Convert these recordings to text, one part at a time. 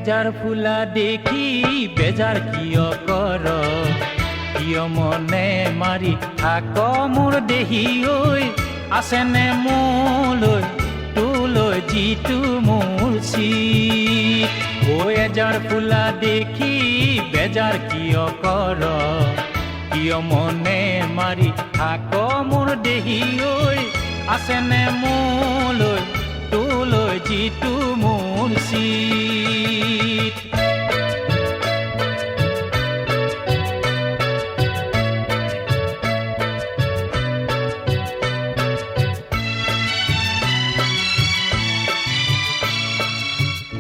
এজাৰ ফুলা দেখি বেজাৰ কিয় কৰ কিয় মনে মাৰি থাক মোৰ দেহি ঐ আছেনে মোলৈ তোলৈ যিটো মোৰ চিত ঐ এজাৰ ফুলা দেখি বেজাৰ কিয় কৰ কিয় মনে মাৰি থাক মোৰ দেহি ঐ আছেনে মোলৈ তোলৈ যিটো মোৰ চিত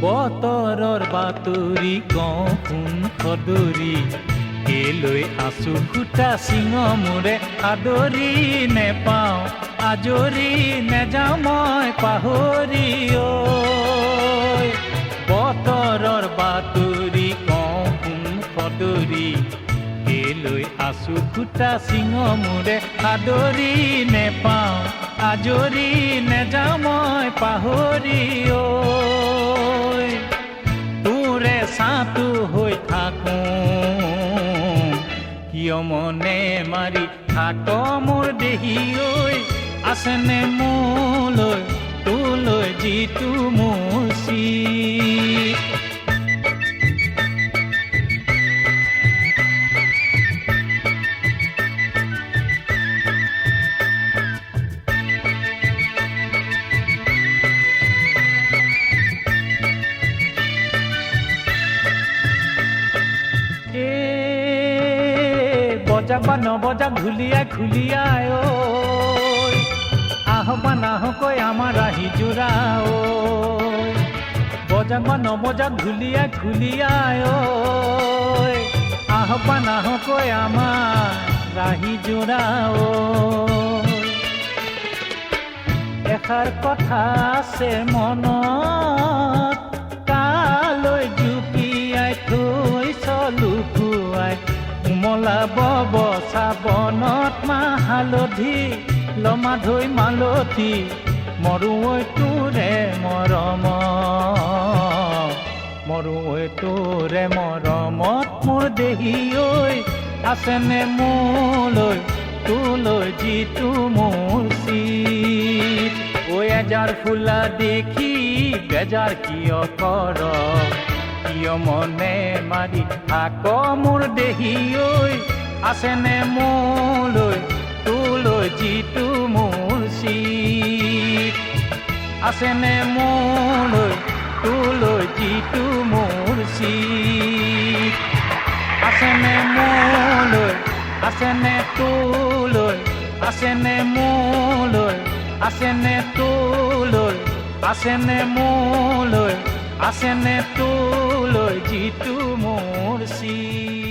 বতৰৰ বাতৰি কওঁ কোন সদৰি কেলৈ আছো খুটা চিঙ মোৰে আদৰি নেপাওঁ আজৰি নেযাওঁ মই পাহৰি ঐ বতৰৰ বাতৰি কওঁ কোন সদৰি কেলৈ আছো খুটা চিঙ মোৰে আদৰি নেপাওঁ আজৰি নেযাওঁ মই পাহৰি ঐ তোৰে ছাঁটো হৈ থাকোঁ কিয় মনে মাৰি থাক মোৰ দেহি ঐ আছেনে মোলৈ তোলৈ যিটো মোৰ চিত বজাক বা নবজাক ঢুলিয়াই খুলিয়াই ঐ আহক বা নাহকৈ আমাৰ আহি জোৰা ঐ বজাক বা নবজাক ঢুলিয়াই খুলিয়াই ঐ আহক বা নাহকৈ আমাৰ আহি জোৰা ঐ এষাৰ কথা আছে মনত কালৈ জুপিয়াই থৈছ লুকুৱাই উমলা বব চাবনত মাহ হালধি লমা ধৈ মালতী মৰুঐ তোৰে মৰমত মোৰ দেহি ঐ আছেনে মোলৈ তোলৈ যিটো মোৰ চিত ঐ এজাৰ ফুলা দেখি বেজাৰ কিয় কৰ কিয় মনে মাৰি থাক মোৰ দেহি ঐ আছেনে মোলৈ তোলৈ যিটো মোৰ চিত আছেনে মোলৈ তোলৈ যিটো মোৰ চিত আছেনে মোলৈ আছেনে তোলৈ আছেনে মোলৈ আছেনে তোলৈ আছেনে মোলৈ আছেনে তোলৈ যিটো মোৰ চিত